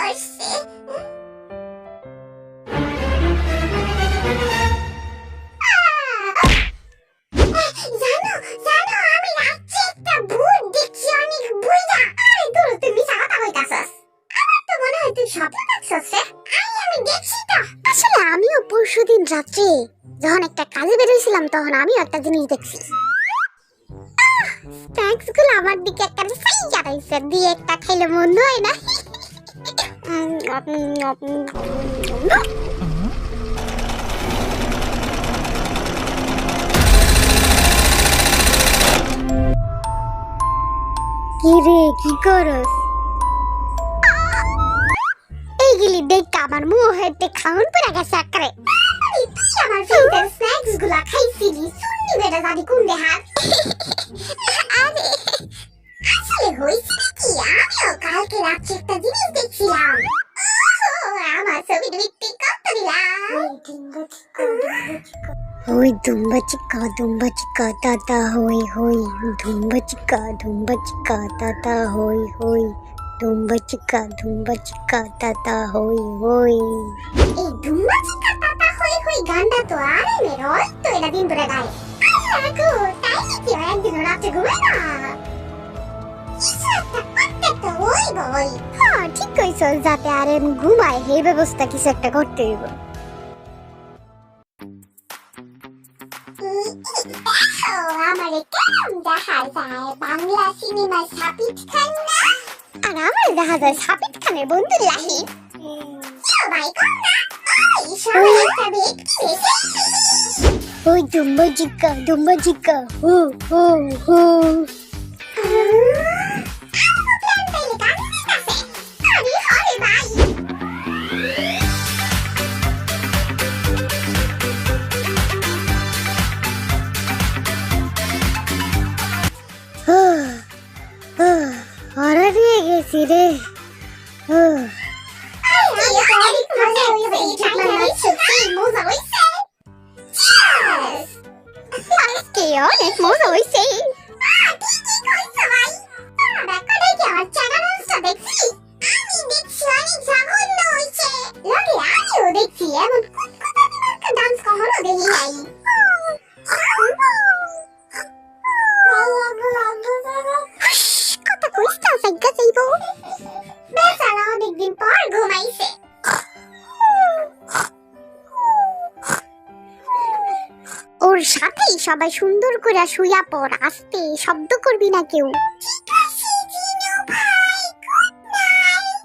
করছে। জানো জানো আমি রাত্রে একটা ভূত দেখছি, অনেক বুইড়া। আরে দূর, তুই মিছা কথা কইতাছস। আমার তো মনে হয় তুই স্বপ্ন দেখছস রে। আমি দেখছি তো। আসলে আমিও পরশুদিন রাত্রে যখন একটা কাজে বের হইছিলাম তখন আমিও একটা জিনিস দেখছি। স্ন্যাক্স গুলো আমার দিকে একটা সাইয়া রইছে, দিয়ে একটা খাইলে মন্দ হয় না। কি রে, কি করস? এইগুলি দেখতে আমার মুখ হইতে খাউন পড়ে গেছে একবারে। তুই আমার ফেভারিট স্ন্যাক্স গুলা খাইছিলি, শুননি বেটা জানি কোন দেহার। আরে আসলে হইছে কি, আমিও কালকে রাত্রে একটা জিনিস দেখছিলাম। আমার ছবি দেখতে কত দিলাম। ওই দুম্বা চিকা তাতা হই হই, দুম্বা চিকা তাতা হই হই, দুম্বা চিকা তাতা হই হই। এই দুম্বা চিকা তাতা হই হই গানটা তো আর এমনি রয় তো, এটা দিন ধরে গায়। আল্লাহ গো, তাই নাকি একদিন রাতে ঘুমায় না? কিছু একটা করতে তো হইবই। হ্যাঁ ঠিক কইছস, যাতে আর এম ঘুমায় এই ব্যবস্থা কিছু একটা করতে হইব। আমারে কেমন দেখা যায় বাংলা সিনেমার সাবিত খান না? আর আমার দেখা যায় সাবিত খানের বন্ধু লাহি। সবাই কোনটা? ওই সবাই একটা ব্যক্তি। ওই দুম্বা চিকা হু হু হু। প্ল্যান পেলে কাজে দিতেছে। আরে হরে ভাই, হরে দিয়ে গেছি রে। অনেক মজা হয়েছে। দেখছি এমন ডান্স কখনো দেখি নাই। কথা কইস্তা সাইগা যাইব। বেচারা অনেকদিন পর ঘুমাইছে। ওর সাথেই সবাই সুন্দর করে শুইয়া পড়, আস্তে শব্দ করবি না কেউ। ঠিক আছে জিনু ভাই, গুড নাইট।